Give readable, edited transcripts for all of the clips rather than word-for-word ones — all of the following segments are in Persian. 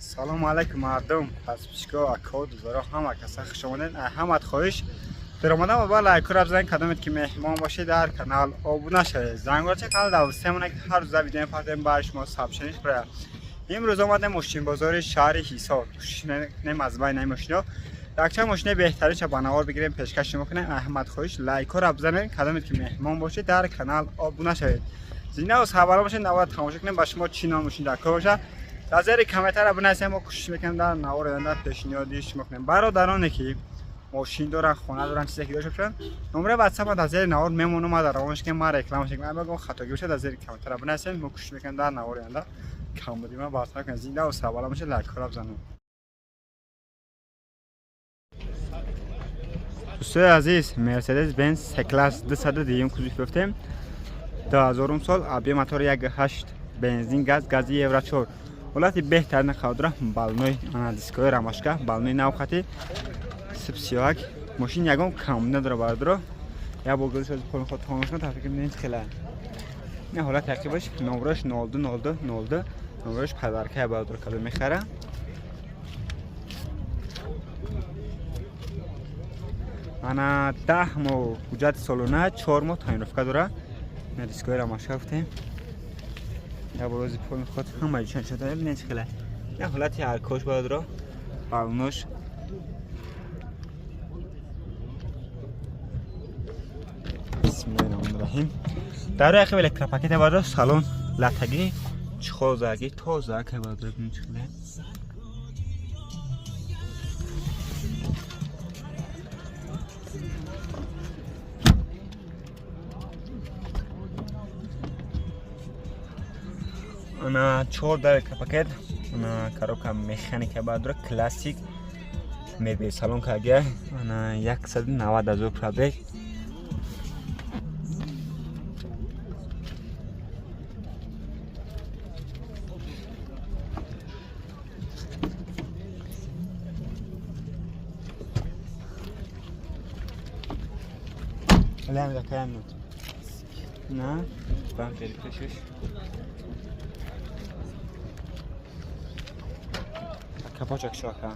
سلام علیکم مردم. از پیشگاه اکا دوزارا همه کسا خوش آمدین. احمد خواهش در آمدم و با لایک و بزنید کدامید که مهمان باشید در کانال آبونه شوید. زنگوله چه کانال دوستمونه که هر روز ویدیو می‌پردازیم برای شما سابشنش برای امروز اومدم ماشین بازار شهر حصار. نه مزبای نه ماشینا یک چند ماشین بهتری چه بنوار بگیریم پیشکش میکنیم. احمد خواهش لایک و بزنید کدامید که مهمان باشید در کانال آبونه شوید. زینه و خبر باشید نواد تماشا کنیم با شما چی نام ماشین دکا باشه. نظر کامنتر رو بنویسید ما کوشش میکنیم در نوار آینده پیشنهادیش میکنیم. برادرانی که ماشین دارن خونه دارن چیزی که داشته باشن نمره واتساپ نظر نوار میمونم ما در روانش که ما رکلامش میکنم. اما اگه خطاگی باشه نظر کامنتر رو بنویسید ما کوشش میکنیم در نوار آینده کام بودیم ما باز نکنیم. زنده و سلام باشه لایک رو بزنید. دوستای عزیز مرسدس بنز سی کلاس 200 کوزیف گفتیم 2000 سال ابی موتور 1.8 بنزین گاز یورو 4 ولات بهترین خودرو بالنوی دیسکوی راماشکا بالنوی نوخاتی سبسیاک ماشین یگان کم نداره باردرو یا بوگلش از پول خود تماشا تفکر نمی‌کنید خیلی نه حالا تقریباش نمرش 0202 نمرش پدرکه باردرو کدو میخره. انا 10 مو حجت سالونه 4 مو تاینرفکا داره نه دیسکوی راماشکا گفتیم یا بروزی پول خود همه چند شده ببینید خیلی نه حالتی هرکوش باردرو بالنوش بسم الله الرحمن الرحیم. در اخی الکترا پاکت باردرو سالن لاتگی چخوزاگی توزاک باردرو ببینید خیلی انا 4 در پاکت انا کاروکا مکانیک باردرو کلاسیک میبی سالن کاگه انا 190,000 پرابیک الان دکایم نه بام خیلی کشش کپاچک شاکا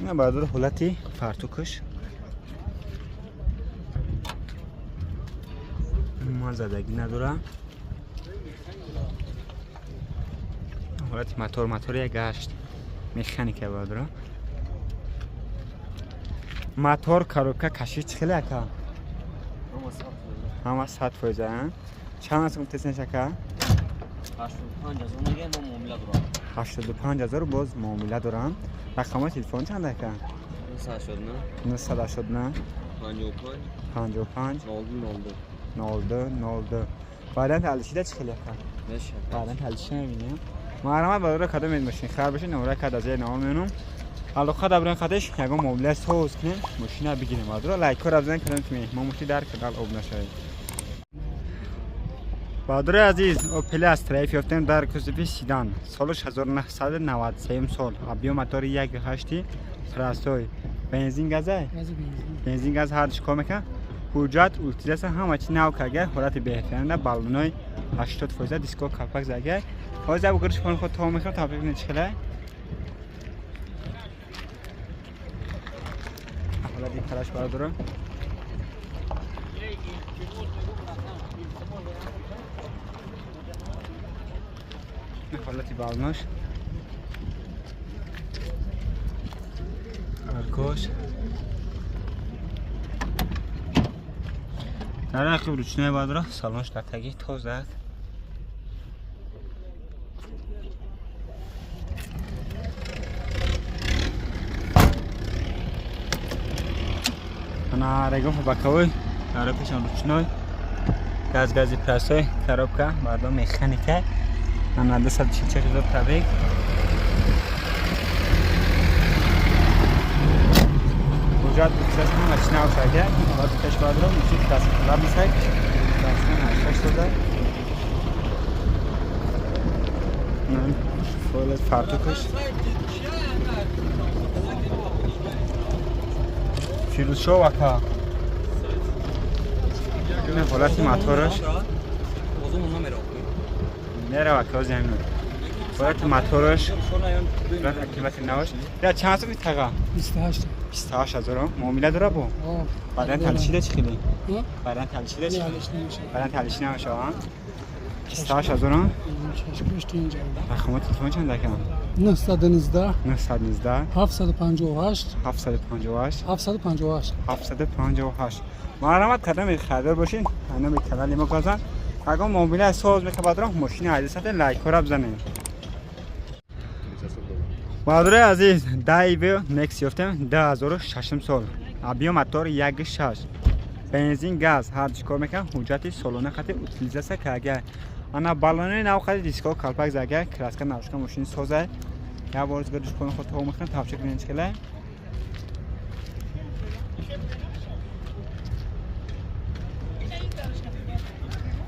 نه باردار حالتی فرتوکش ما زدگی نداره حالتی موتور یک گشت مکانیک باردار موتور کاروکا کشی چخیله اکا همه 100% چند هست تسنش اکا 85,000 باز معامله دارم. رقم تلفن چند اکا 989 55 02 بعدا تلشیده چه خیلی اکا بعدا تلشیده نمینیم محرمت بادره کده مید ماشین خر بشه نمره کد از نام میونم علاقه دبرن خدش یکم معامله سوز کنیم ماشین بگیریم بادره لایک رو بزنید کدام که ما ماشین در کانال آبونه شوید. بادر عزیز اوپل استرایف یافتیم در کوزوی سیدان سالش 1993 سال ابی موتور 1.8 پراسوی بنزین گازه بنزین گاز هر چیکار میکنه حجت اولتیزاس همه چی نو کاگه حالت بهترینه بالونای 80% دیسکو کارپاک زاگه باز ابو گرش پول خود تمام میکنه تا ببینید چخله حالا دیگه بادر حالتی بالناش ارکوش در اخیر روچنه بادره سالنش تکتگی توزد انا رگم بکوی در پیشان روچنه گازی پرسای کاروبکا بعدا مکانیکه انا 244,000 پرابیک وجود بسیار هم اشنا و شاگه وقتی کشور رو میشه دست کلاب میشه دستان هشت شده نه فول فارتوکش فیروز شو وکا این حالتی موتورش اون نمیره نره وقت زمین باید موتورش باید قیمت نوش یا چند سو میتقا 28000 معامله داره بو بعدن تلشیده چی خیلی بعدن تلشیده چی بعدن تلشی نمیشه ها 28000 رقم تلفن چند دکم 919 919 758 758 758 758 معلومات کردم خریدار باشین انا به کانال ما گذاشتن اگه معامله ساز میکنه بعد ماشین عزیزت لایک رو بزنید بادر عزیز دایو نکس یافتم 10600 سال ابیو موتور 1.6 بنزین گاز هر چی کار میکنه حجت سالانه خط اوتیلیزاسیون کرده انا بالونه نو خط دیسکو کالپاک زاگه کراسکا نوشکا ماشین سازه یا بارز گردش کنه خود تو میکنه تابچه کنین چکله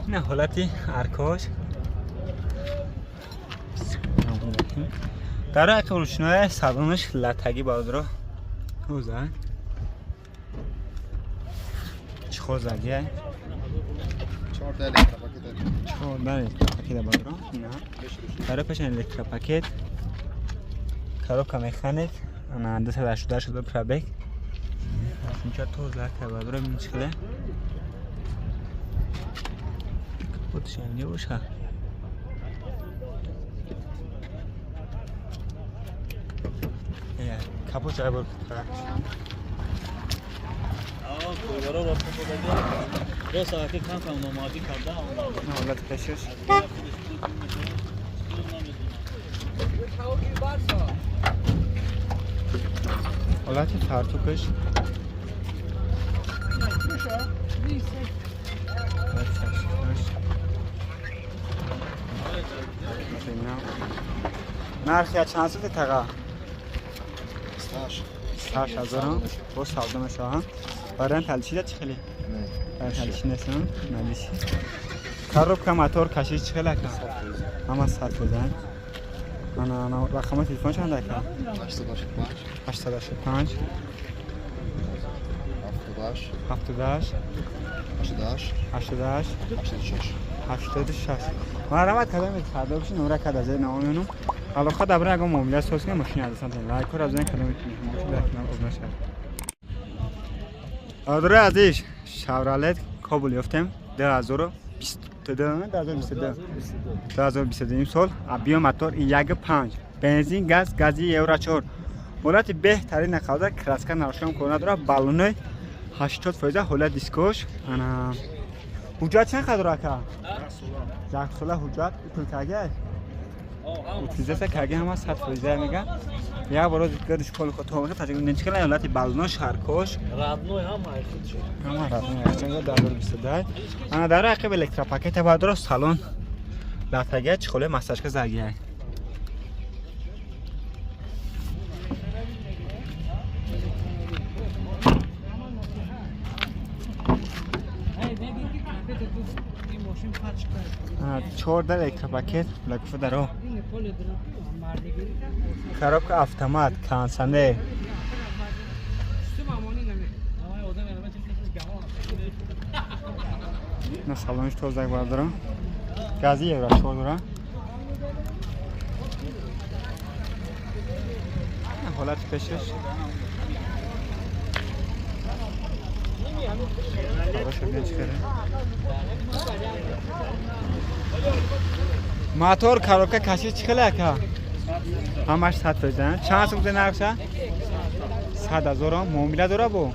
نه حالتی ارکاش در اک روشنای سالونش لاتگی بادرو روزه چخور زدیه 14 لیتر پاکت 14 لیتر پاکت بادرو نه در پشن لیتر پاکت کاروبکا مکانیک انا 280 شده پرابک اینجا تو زدت بادرو میچله خودش اینجا باشه کپو چای برد کویرا را فوق دو ساعتی کم نمازی کرده نه ولات کشش ولات فارتوکش نرخی چند سوته تقا 28000 با سودا میشه ها برای تلشیده چی خیلی برای تلشی نیستن نلیشی کاروبکا موتور کشش چی خیلی کن اما 100 بزن انا رقم تلفن چند دکا 885 78 88 86 مرحمت کردم خدا بشین نمره کد از نامونم علاقه دبره اگه معامله سوس کنه ماشین از سمت لایک رو از این کدام میتونید ماشین در کنار از نشه آدره عزیز شاورالت کابل یافتم 2022 سال ابیو موتور 1.5 بنزین گازی یورو 4 حالت بهترین نخوده کراسکا نوشکم کنه داره بالونه 80% حالت دیسکوش انا حجت چند قدر که 10 ساله حجت کلکاگه اوتیلیزاسیون کرده هم 100% میگه یا برای گردش کل تو میگه تاجیک نچکل حالت بالونه شارکوش رادنو هم اما رادنو چنگ داره 22 انا داره عقب الکترا پاکت بعد سالن لاتگه چخوله مساج که زاگیه چهار الکترا پاکت لگفه درو کاروبکا اتومات کانسنده نه سالونش توزک بردارم گازی یورو 4 دارم حالت کشش موتور کاروبکا کشش چخله که همش 100 بزن چند سوم نرخشه 100,000 معامله داره بو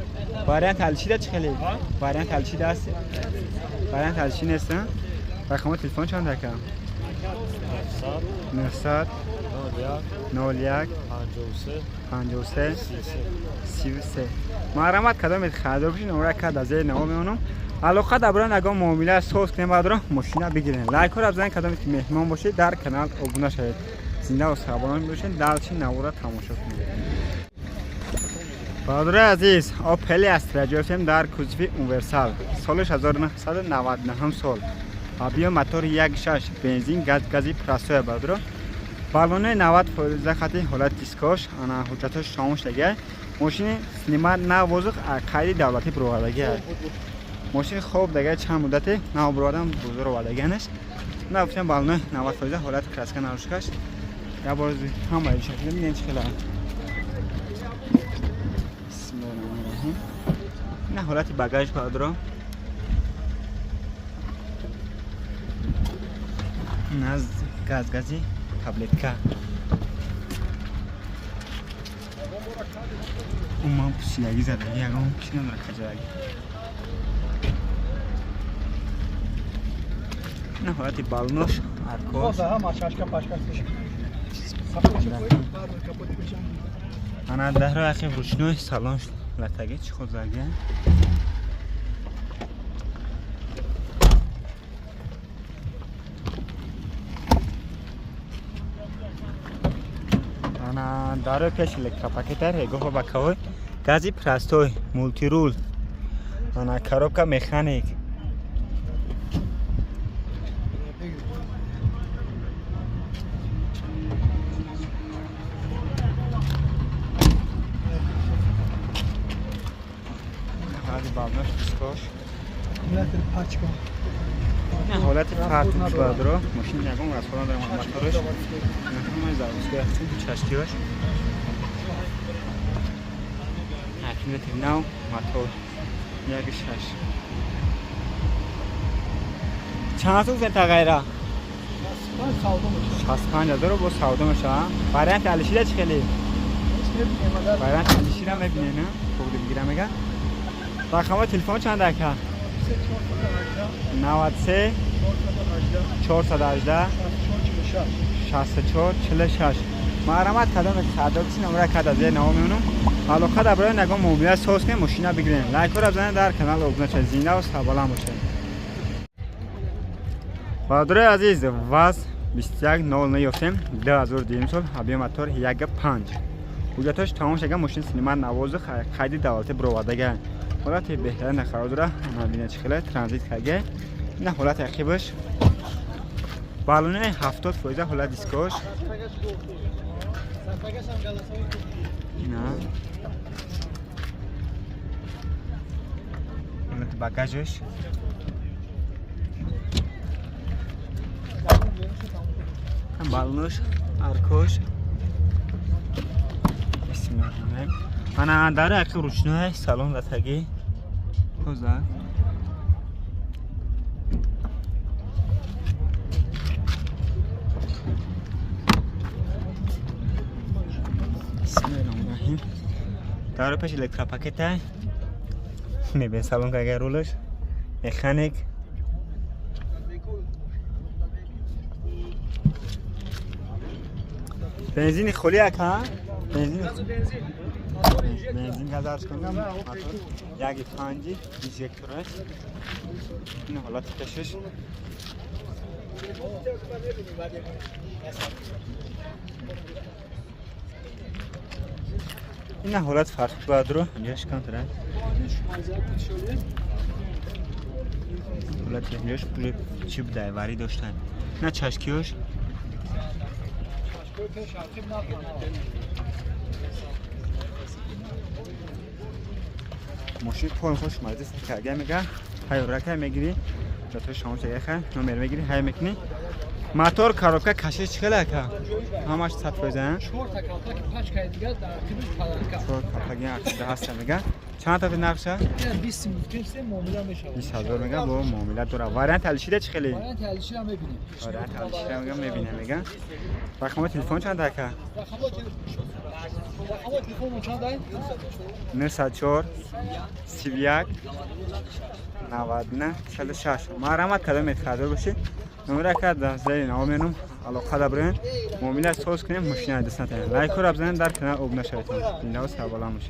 برای تلشیده چخله برای تلشیده است برای تلشی نیست رقم تلفن چند دکم 900 01 53 33 مرحمت کدام خریدار بشین نمره کد از نو میونم علاقه دبران اگه معامله سوس کنیم بعد رو ماشین بگیرین لایک رو بزنید کدام که مهمان باشید در کانال ابونه شید زنده و سربلند باشین دلچین نوره تماشا کنید برادر عزیز اپل استرا جفتم در کوزفی اونورسال سالش 1999 سال ابیو موتور 1.6 بنزین گازی پراسو برادر بالونه 90% خط حالت دیسکوش انا حجتش شاموش دیگه ماشین سینما نوازق خیلی دولتی پروادگی است ماشین خوب دیگه چند مدتی نه برادم بزرگ والدینش نه گفتم بالونه 90% حالت کراسکن آروشکش یا باز همه شکل میدین چه خلا بسم الله الرحمن الرحیم نه حالت باگاژ پادرو ناز گازی تابلتکا اون پوشیدگی زدگی اگه پوشیدم داره خجالتی نه حالت بالنوش ارکوش انا ده رو اخی روشنوی سالانش لطگه چی خود زرگه انا داره پیش الکتراپاکتر هگو با کوی گازی پراستوی مولتی رول انا کاروبکا مکانیک بالناش دیسکوش نه حالت پرتوش بادرو ماشین نگم از خودم دارم موتورش نه زاویه چشکیوش اکیمت نو موتور یک شش چند سوز تا غیره 65000 با سودا میشه برای تعلیشی چه خیلی برای تعلیشی را میبینه نه خود میگیرم میگه رقم تلفن چند دکه 93 418 64 46 مرحمت کدام خدمتی نمره کد از نام میونم علاقه در برای نگاه موبیل سوس که ماشینا بگیرین لایک رو بزنید در کانال اوبنچ زینده و سلام باشه برادر عزیز واس 21 یافتم 2200 سال ابی موتور 15 حجتش تمام شده ماشین سینما نواز خرید دولت برآوردگی حالت بهترین خراب داره مبینه چخله ترانزیت کرده نه حالت عقبش بالونه 70% حالت دیسکوش نه حالت باگاژش بالونش ارکوش بسم الله الرحمن الرحیم انا داره عقب روشنوی سالن لطگی خوزه بسم الله الرحمن الرحیم داره پیش الکتراپاکت های میبین سالن که اگر رولش مکانیک بنزین خلی اکا بنزین گذارش کنم یکی پنجی اینجکتورش این حالت کشش این حالت فرق باید رو اینجاش کن تره حالت اینجاش پول چیب دایوری داشتن نه چشکیوش ماشین پول خوش مرده سکرگه میگه های رکه میگیری جاتو شما چه خیر نمر میگیری های میکنی موتور کاروبکا کشش چخله که همش 100% چهار تا کالتا که 5 کای دیگه در تیمش پلنکا چهار کالتا عقیده هست میگه چند تا نقشه 20 میلیون معامله میشه 20000 میگه با معاملات داره وارنت الشیده چخله وارنت الشی هم میبینیم وارنت الشیده میگه میبینه میگه رقم تلفن چند دکه رقم تلفن چند دای 904 31 99 46 مرحمت کدام خاطر باشید نمره کرد زیر نام منم علاقه دارین معامله سوس کنیم ماشین دست نتین لایک رو بزنید در کانال اوبنه شوید این دو سوال میشه